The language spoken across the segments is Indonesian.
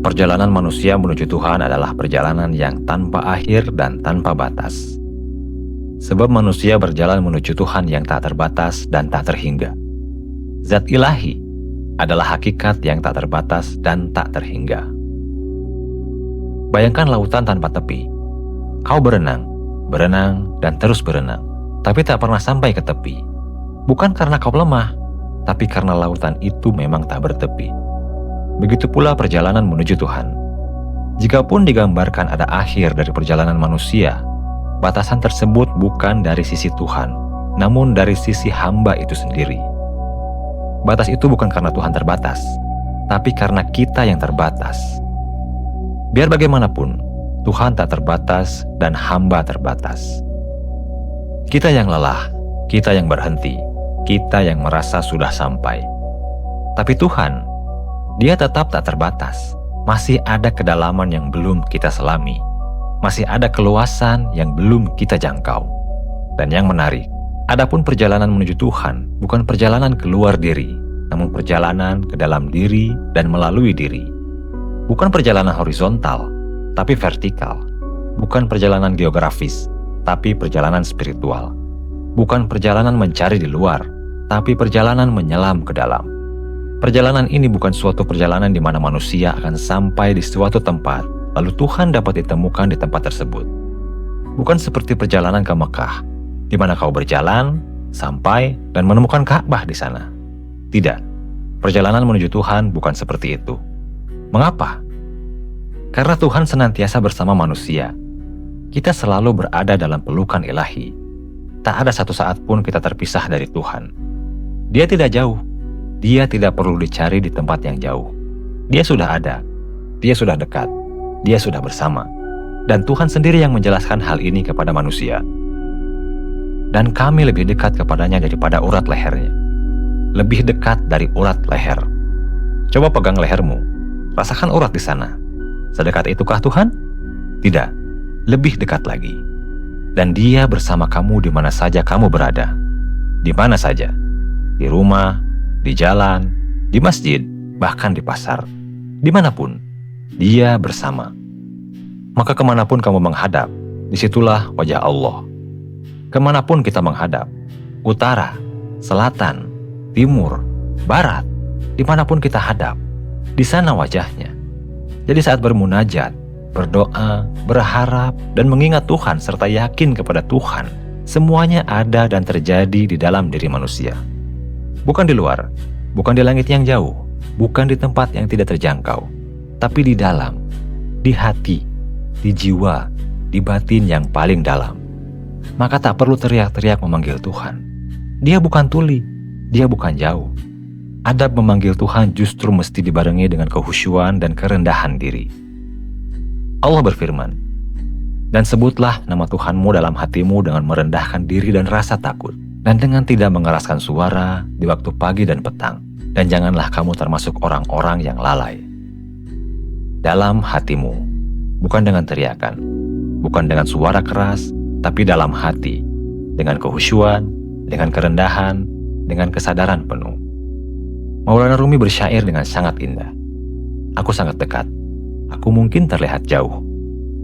Perjalanan manusia menuju Tuhan adalah perjalanan yang tanpa akhir dan tanpa batas. Sebab manusia berjalan menuju Tuhan yang tak terbatas dan tak terhingga. Zat ilahi adalah hakikat yang tak terbatas dan tak terhingga. Bayangkan lautan tanpa tepi. Kau berenang, dan terus berenang, tapi tak pernah sampai ke tepi. Bukan karena kau lemah, tapi karena lautan itu memang tak bertepi. Begitu pula perjalanan menuju Tuhan. Jikapun digambarkan ada akhir dari perjalanan manusia, batasan tersebut bukan dari sisi Tuhan, namun dari sisi hamba itu sendiri. Batas itu bukan karena Tuhan terbatas, tapi karena kita yang terbatas. Biar bagaimanapun, Tuhan tak terbatas dan hamba terbatas. Kita yang lelah, kita yang berhenti, kita yang merasa sudah sampai. Tapi Tuhan, Dia tetap tak terbatas. Masih ada kedalaman yang belum kita selami. Masih ada keluasan yang belum kita jangkau. Dan yang menarik, adapun perjalanan menuju Tuhan bukan perjalanan keluar diri, namun perjalanan ke dalam diri dan melalui diri. Bukan perjalanan horizontal, tapi vertikal. Bukan perjalanan geografis, tapi perjalanan spiritual. Bukan perjalanan mencari di luar, tapi perjalanan menyelam ke dalam. Perjalanan ini bukan suatu perjalanan di mana manusia akan sampai di suatu tempat, lalu Tuhan dapat ditemukan di tempat tersebut. Bukan seperti perjalanan ke Mekah, di mana kau berjalan, sampai, dan menemukan Ka'bah di sana. Tidak, perjalanan menuju Tuhan bukan seperti itu. Mengapa? Karena Tuhan senantiasa bersama manusia. Kita selalu berada dalam pelukan ilahi. Tak ada satu saat pun kita terpisah dari Tuhan. Dia tidak jauh. Dia tidak perlu dicari di tempat yang jauh. Dia sudah ada. Dia sudah dekat. Dia sudah bersama. Dan Tuhan sendiri yang menjelaskan hal ini kepada manusia. Dan kami lebih dekat kepadanya daripada urat lehernya. Lebih dekat dari urat leher. Coba pegang lehermu. Rasakan urat di sana. Sedekat itukah Tuhan? Tidak. Lebih dekat lagi. Dan Dia bersama kamu di mana saja kamu berada. Di mana saja. Di rumah, di jalan, di masjid, bahkan di pasar. Dimanapun, Dia bersama. Maka kemanapun kamu menghadap, disitulah wajah Allah. Kemanapun kita menghadap, utara, selatan, timur, barat, dimanapun kita hadap, di sana wajahnya. Jadi saat bermunajat, berdoa, berharap, dan mengingat Tuhan serta yakin kepada Tuhan, semuanya ada dan terjadi di dalam diri manusia. Bukan di luar, bukan di langit yang jauh, bukan di tempat yang tidak terjangkau, tapi di dalam, di hati, di jiwa, di batin yang paling dalam. Maka tak perlu teriak-teriak memanggil Tuhan. Dia bukan tuli, Dia bukan jauh. Adab memanggil Tuhan justru mesti dibarengi dengan kehusyuan dan kerendahan diri. Allah berfirman, "Dan sebutlah nama Tuhanmu dalam hatimu dengan merendahkan diri dan rasa takut, dan dengan tidak mengeraskan suara di waktu pagi dan petang, dan janganlah kamu termasuk orang-orang yang lalai." Dalam hatimu, bukan dengan teriakan, bukan dengan suara keras, tapi dalam hati, dengan kehusyuan, dengan kerendahan, dengan kesadaran penuh. Maulana Rumi bersyair dengan sangat indah. Aku sangat dekat, aku mungkin terlihat jauh.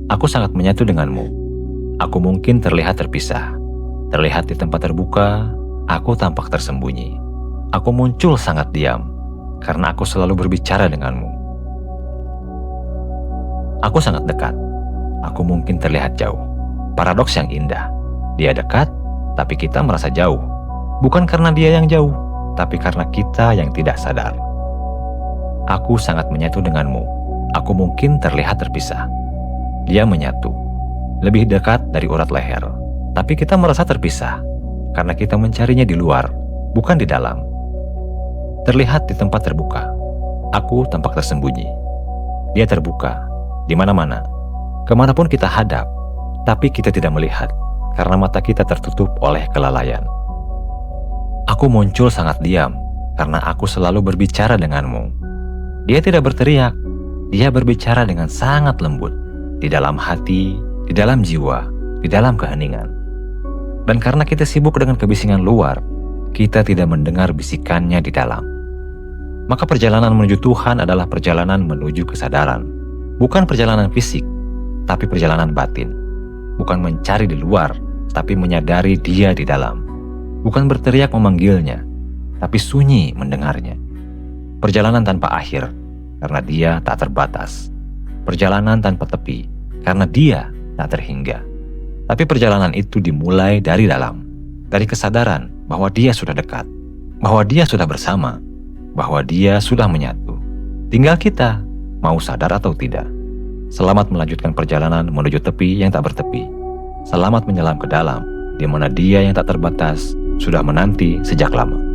Aku sangat menyatu denganmu, aku mungkin terlihat terpisah. Terlihat di tempat terbuka, aku tampak tersembunyi. Aku muncul sangat diam, karena aku selalu berbicara denganmu. Aku sangat dekat, aku mungkin terlihat jauh. Paradoks yang indah, Dia dekat, tapi kita merasa jauh. Bukan karena Dia yang jauh, tapi karena kita yang tidak sadar. Aku sangat menyatu denganmu, aku mungkin terlihat terpisah. Dia menyatu, lebih dekat dari urat leher. Tapi kita merasa terpisah, karena kita mencarinya di luar, bukan di dalam. Terlihat di tempat terbuka, aku tampak tersembunyi. Dia terbuka, di mana-mana, kemanapun kita hadap, tapi kita tidak melihat, karena mata kita tertutup oleh kelalaian. Aku muncul sangat diam, karena aku selalu berbicara denganmu. Dia tidak berteriak, Dia berbicara dengan sangat lembut, di dalam hati, di dalam jiwa, di dalam keheningan. Dan karena kita sibuk dengan kebisingan luar, kita tidak mendengar bisikannya di dalam. Maka perjalanan menuju Tuhan adalah perjalanan menuju kesadaran. Bukan perjalanan fisik, tapi perjalanan batin. Bukan mencari di luar, tapi menyadari Dia di dalam. Bukan berteriak memanggilnya, tapi sunyi mendengarnya. Perjalanan tanpa akhir, karena Dia tak terbatas. Perjalanan tanpa tepi, karena Dia tak terhingga. Tapi perjalanan itu dimulai dari dalam, dari kesadaran bahwa Dia sudah dekat, bahwa Dia sudah bersama, bahwa Dia sudah menyatu. Tinggal kita, mau sadar atau tidak. Selamat melanjutkan perjalanan menuju tepi yang tak bertepi. Selamat menyelam ke dalam, di mana Dia yang tak terbatas sudah menanti sejak lama.